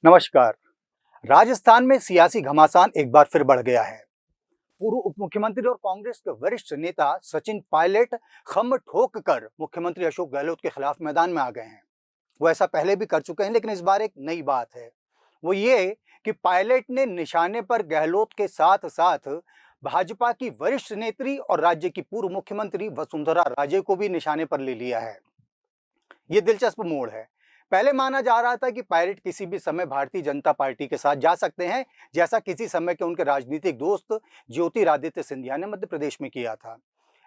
नमस्कार। राजस्थान में सियासी घमासान एक बार फिर बढ़ गया है। पूर्व उप मुख्यमंत्री और कांग्रेस के वरिष्ठ नेता सचिन पायलट खम ठोक कर मुख्यमंत्री अशोक गहलोत के खिलाफ मैदान में आ गए हैं। वो ऐसा पहले भी कर चुके हैं, लेकिन इस बार एक नई बात है। वो ये कि पायलट ने निशाने पर गहलोत के साथ साथ भाजपा की वरिष्ठ नेत्री और राज्य की पूर्व मुख्यमंत्री वसुंधरा राजे को भी निशाने पर ले लिया है। ये दिलचस्प मोड़ है। पहले माना जा रहा था कि पायलट किसी भी समय भारतीय जनता पार्टी के साथ जा सकते हैं, जैसा किसी समय के उनके राजनीतिक दोस्त ज्योतिरादित्य सिंधिया ने मध्य प्रदेश में किया था।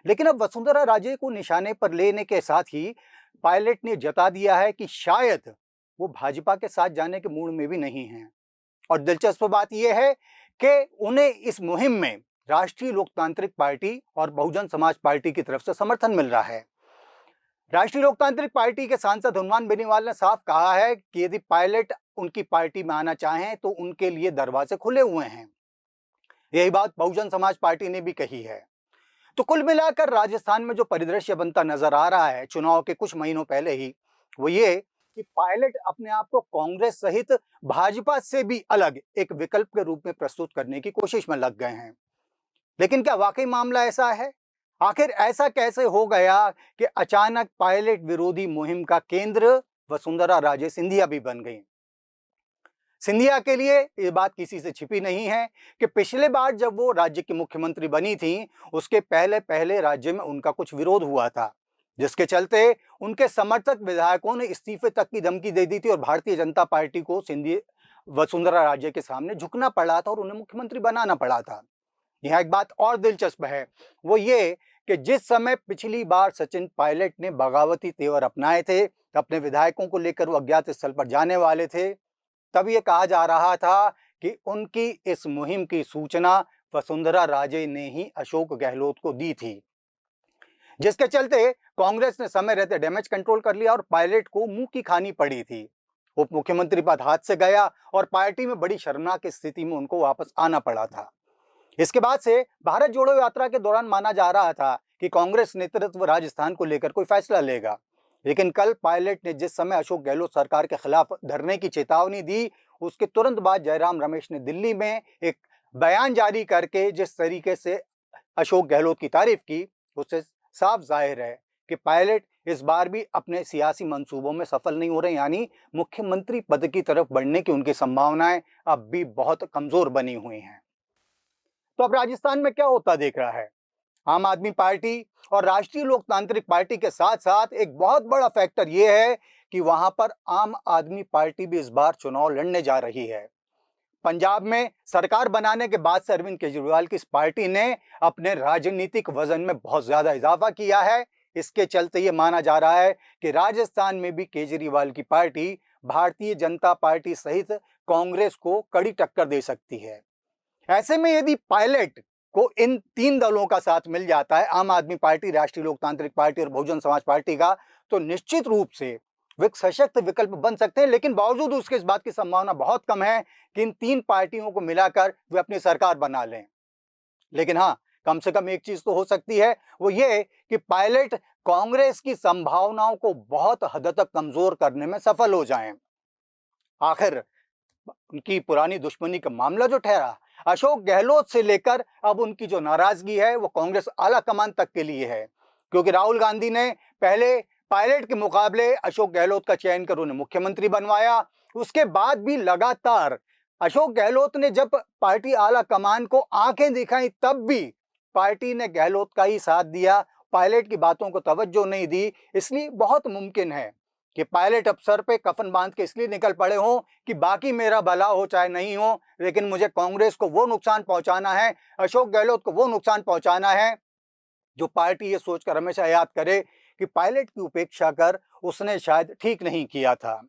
लेकिन अब वसुंधरा राजे को निशाने पर लेने के साथ ही पायलट ने जता दिया है कि शायद वो भाजपा के साथ जाने के मूड में भी नहीं हैं। और दिलचस्प बात यह है कि उन्हें इस मुहिम में राष्ट्रीय लोकतांत्रिक पार्टी और बहुजन समाज पार्टी की तरफ से समर्थन मिल रहा है। राष्ट्रीय लोकतांत्रिक पार्टी के सांसद हनुमान बेनीवाल ने साफ कहा है कि यदि पायलट उनकी पार्टी में आना चाहें तो उनके लिए दरवाजे खुले हुए हैं। यही बात बहुजन समाज पार्टी ने भी कही है। तो कुल मिलाकर राजस्थान में जो परिदृश्य बनता नजर आ रहा है चुनाव के कुछ महीनों पहले ही, वो ये कि पायलट अपने आप को कांग्रेस सहित भाजपा से भी अलग एक विकल्प के रूप में प्रस्तुत करने की कोशिश में लग गए हैं। लेकिन क्या वाकई मामला ऐसा है? आखिर ऐसा कैसे हो गया कि अचानक पायलट विरोधी मुहिम का केंद्र वसुंधरा राजे सिंधिया भी बन गई? सिंधिया के लिए ये बात किसी से छिपी नहीं है कि पिछले बार जब वो राज्य की मुख्यमंत्री बनी थी, उसके पहले पहले राज्य में उनका कुछ विरोध हुआ था, जिसके चलते उनके समर्थक विधायकों ने इस्तीफे तक की धमकी दे दी थी और भारतीय जनता पार्टी को सिंधिया वसुंधरा राजे के सामने झुकना पड़ा था और उन्हें मुख्यमंत्री बनाना पड़ा था। यहाँ एक बात और दिलचस्प है, वो ये कि जिस समय पिछली बार सचिन पायलट ने बगावती तेवर अपनाए थे, अपने विधायकों को लेकर वो अज्ञात स्थल पर जाने वाले थे, तब ये कहा जा रहा था कि उनकी इस मुहिम की सूचना वसुंधरा राजे ने ही अशोक गहलोत को दी थी, जिसके चलते कांग्रेस ने समय रहते डैमेज कंट्रोल कर लिया और पायलट को मुंह की खानी पड़ी थी। उप मुख्यमंत्री पद हाथ से गया और पार्टी में बड़ी शर्मनाक स्थिति में उनको वापस आना पड़ा था। इसके बाद से भारत जोड़ो यात्रा के दौरान माना जा रहा था कि कांग्रेस नेतृत्व राजस्थान को लेकर कोई फैसला लेगा, लेकिन कल पायलट ने जिस समय अशोक गहलोत सरकार के खिलाफ धरने की चेतावनी दी, उसके तुरंत बाद जयराम रमेश ने दिल्ली में एक बयान जारी करके जिस तरीके से अशोक गहलोत की तारीफ की, उससे साफ जाहिर है कि पायलट इस बार भी अपने सियासी मंसूबों में सफल नहीं हो रहे, यानी मुख्यमंत्री पद की तरफ बढ़ने की उनकी संभावनाएं अब भी बहुत कमजोर बनी हुई हैं। तो अब राजस्थान में क्या होता दिख रहा है? आम आदमी पार्टी और राष्ट्रीय लोकतांत्रिक पार्टी के साथ साथ एक बहुत बड़ा फैक्टर यह है कि वहां पर आम आदमी पार्टी भी इस बार चुनाव लड़ने जा रही है। पंजाब में सरकार बनाने के बाद से अरविंद केजरीवाल की इस पार्टी ने अपने राजनीतिक वजन में बहुत ज्यादा इजाफा किया है। इसके चलते ये माना जा रहा है कि राजस्थान में भी केजरीवाल की पार्टी भारतीय जनता पार्टी सहित कांग्रेस को कड़ी टक्कर दे सकती है। ऐसे में यदि पायलट को इन तीन दलों का साथ मिल जाता है, आम आदमी पार्टी, राष्ट्रीय लोकतांत्रिक पार्टी और बहुजन समाज पार्टी का, तो निश्चित रूप से वे सशक्त विकल्प बन सकते हैं। लेकिन बावजूद उसके इस बात की संभावना बहुत कम है कि इन तीन पार्टियों को मिलाकर वे अपनी सरकार बना लें। लेकिन हाँ, कम से कम एक चीज तो हो सकती है, वो ये कि पायलट कांग्रेस की संभावनाओं को बहुत हद तक कमजोर करने में सफल हो जाएं। आखिर उनकी पुरानी दुश्मनी का मामला जो ठहरा, अशोक गहलोत से लेकर अब उनकी जो नाराजगी है वो कांग्रेस आला कमान तक के लिए है, क्योंकि राहुल गांधी ने पहले पायलट के मुकाबले अशोक गहलोत का चयन कर उन्हें मुख्यमंत्री बनवाया। उसके बाद भी लगातार अशोक गहलोत ने जब पार्टी आला कमान को आंखें दिखाई, तब भी पार्टी ने गहलोत का ही साथ दिया, पायलट की बातों को तवज्जो नहीं दी। इसलिए बहुत मुमकिन है कि पायलट अब सर पे कफन बांध के इसलिए निकल पड़े हों कि बाकी मेरा भला हो चाहे नहीं हो, लेकिन मुझे कांग्रेस को वो नुकसान पहुंचाना है, अशोक गहलोत को वो नुकसान पहुंचाना है जो पार्टी ये सोचकर हमेशा याद करे कि पायलट की उपेक्षा कर उसने शायद ठीक नहीं किया था।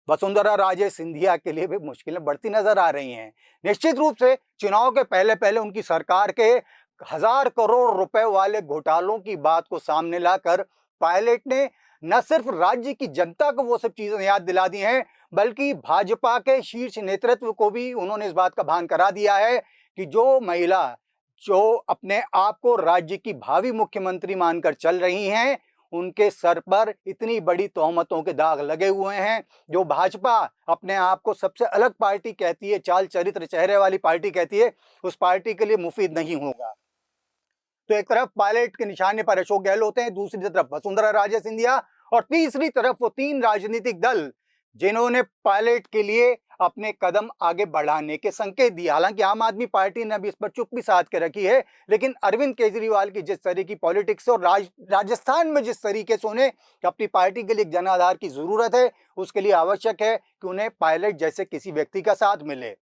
वसुंधरा राजे सिंधिया के लिए भी मुश्किलें बढ़ती नजर आ रही हैं। निश्चित रूप से चुनाव के पहले पहले उनकी सरकार के 1000 करोड़ रुपए वाले घोटालों की बात को सामने लाकर पायलट ने न सिर्फ राज्य की जनता को वो सब चीजें याद दिला दी हैं, बल्कि भाजपा के शीर्ष नेतृत्व को भी उन्होंने इस बात का भान करा दिया है कि जो महिला जो अपने आप को राज्य की भावी मुख्यमंत्री मानकर चल रही हैं, उनके सर पर इतनी बड़ी तोहमतों के दाग लगे हुए हैं। जो भाजपा अपने आप को सबसे अलग पार्टी कहती है, चाल चरित्र चेहरे वाली पार्टी कहती है, उस पार्टी के लिए मुफीद नहीं होगा। तो एक तरफ पायलट के निशाने पर अशोक गहलोत हैं, दूसरी तरफ वसुंधरा राजे सिंधिया और तीसरी तरफ वो 3 राजनीतिक दल जिन्होंने पायलट के लिए अपने कदम आगे बढ़ाने के संकेत दिए। हालांकि आम आदमी पार्टी ने अभी इस पर चुप भी साध के रखी है, लेकिन अरविंद केजरीवाल की जिस तरह की पॉलिटिक्स और राजस्थान में जिस तरीके से उन्हें अपनी पार्टी के लिए जनाधार की जरूरत है, उसके लिए आवश्यक है कि उन्हें पायलट जैसे किसी व्यक्ति का साथ मिले।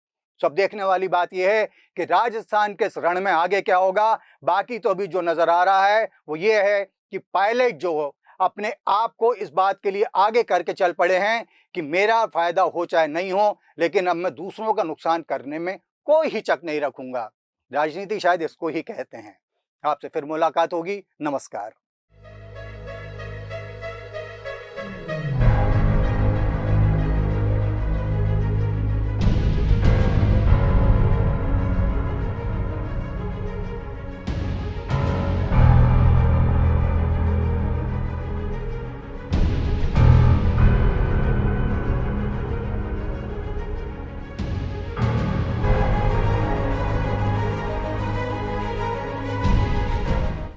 सब देखने वाली बात यह है कि राजस्थान के इस रण में आगे क्या होगा। बाकी तो अभी जो नजर आ रहा है वो ये है कि पायलट जो अपने आप को इस बात के लिए आगे करके चल पड़े हैं कि मेरा फायदा हो चाहे नहीं हो, लेकिन अब मैं दूसरों का नुकसान करने में कोई हिचक नहीं रखूंगा। राजनीति शायद इसको ही कहते हैं। आपसे फिर मुलाकात होगी। नमस्कार।